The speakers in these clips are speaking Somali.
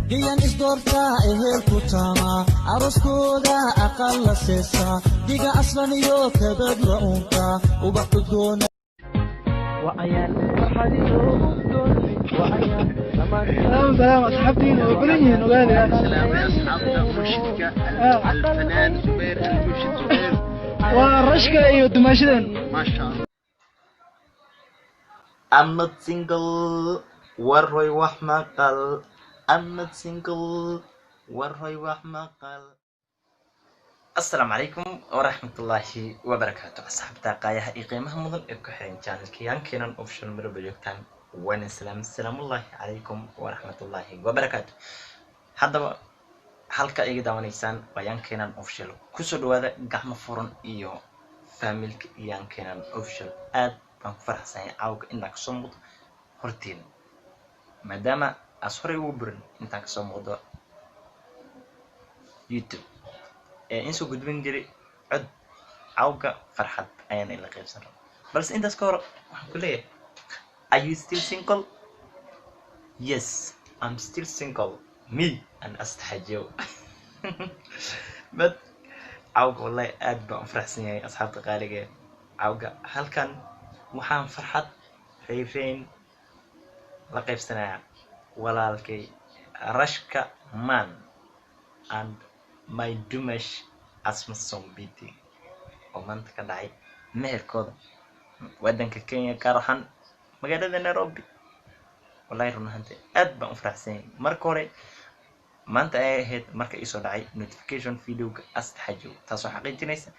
Diyan isdoorta ehelku taama aroskooda aqal la seesa diga aslan iyo kabad la unta ubax udgoona وعيال فرحانين وعيال سلام أصحابتين وبرنين وقال يا سلام يا أصحابنا مرشدك الفنان زبير المرشد زبير ورشكة أيوة دماشدين ما شاء الله. I'm not single warhoy wax maqal I'm not single warhoy wax maqal. السلام عليكم ورحمة الله وبركاته أصحابتا قايها إقيمها مضن إبكحين channel كيان كينان official مرو بجوكتان وين السلام الله عليكم ورحمة الله وبركاته. هذا halka iga daawanaysaan bayaan keenan official kusoo dhawaada gacmo furan iyo familka iyaan keenan official aad baan ku faraxsanahay caawga inaan kasoo muuqdo hortiin maadaama as horey ugu burin intaan kasoo muuqdo YouTube insoo gudbin jiray cod caawga farxad ayaan ila qaybsan rabaa balse intaas ka hor waxaan ku leeyahay are you still single? Yes, I'm still single. Me and أستحجو. but عوق والله أد بفرحسني يعني أصحاب تقالية عوق هل كان محام فرحت خيرين لقيف سنة ولا الكي رشكة man and my دمش اسم الصوم بيتي ومن تكدعي مهر كود ودن كينيا كارحان مقالة نيروبي والله يرون هنتي أد بفرحسني مركوري ما أنت أهد مركا إيسو دعي notification فيديو أستحجو تاسو حقيقتنيس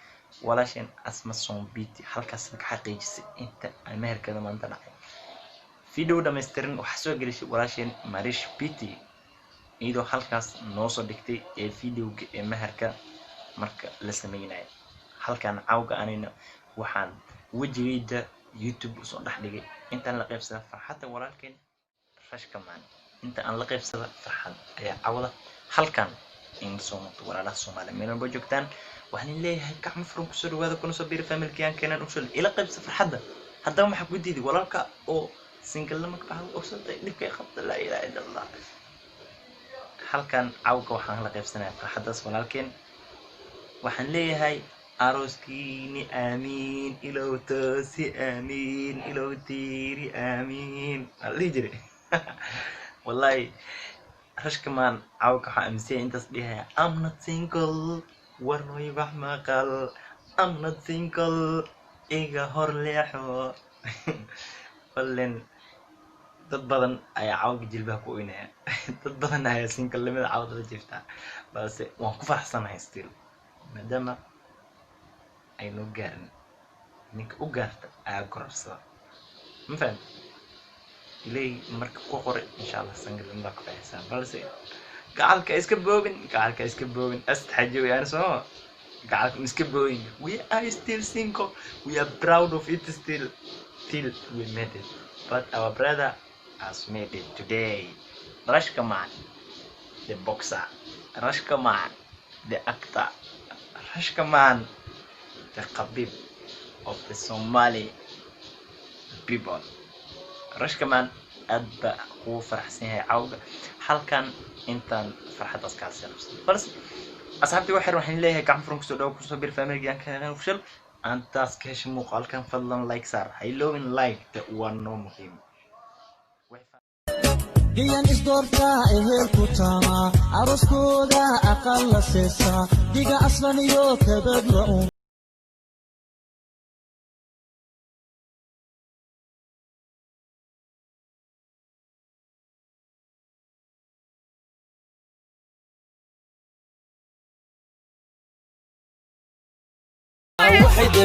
ولا شيء اسم الصوم بيتي حلقة سمك حقيقسي انت المهر كذا ما أنت دعي فيديو دا مسترن وحسو قريش ولا شيء ماريش بيتي إيدو حلقة نوصو دكتي فيديو المهر كا مركا لسميناي حلقة عاوغا أنينا وحان وجريد يوتيوب وصول دحلقي انت نلقيب سنة فرحة ولكن رش كمان انت ان لقيب سدا فرحان ayaa cawada halkan in soo muuqdo walaalaha Soomaaliyeed meel walba joogtaan waxaan leeyahay gacmo furan ku soo dhawaada kuna soo biir familkiyaan keenan ushul ila qaybsa farxadda haddaba waxa ku diiday walaalka oo single lama ka baxo ogsatay dhibka ay qabta la ilaaha illa allah halkan cawga waxaan la qaybsanayaa farxaddaas walaalkeen waxaan leeyahay aroskiini amiin ilaahu taasi amiin ilaahu tiiri amiin allijri والله رش كمان عاوك حامسي انت صديها I'm not single ورنو يبح مقال I'm not single إيجا هور ليحو ولن dad badan ayaa caawga jilbaha ku oynaya dad badan ayaa single limada caawda jifta balse waan ku faraxsanahay still maadaama aynu gaarin ninka u gaarta ayaa korabsada ma fahamtay إلي مركب كوخر إن شاء الله سنجل لك في حساب بلسي قالك إسكب بوبين أستحجوا يعني سوا قالك إسكب بوبين we are still single we are proud of it still till we made it but our brother has made it today Rush Kaman the boxer Rush Kaman the actor Rush Kaman the Khabib of the Somali people رش كمان أبى هو فرح سنها عوجة حلقا إنتان فرحة أسكال سيرفس بس أصحابتي واحد راح نلاقيها كم فرنك سوداء وكسر بالفاميلي جان كان وفشل أنت أسكيش مقال كان فضلا لايك صار هيلو من لايك تقوانو مهم diyan isdoorta ehelku taama aroskooda aqal la seesa diga aslan iyo kabad la un واحد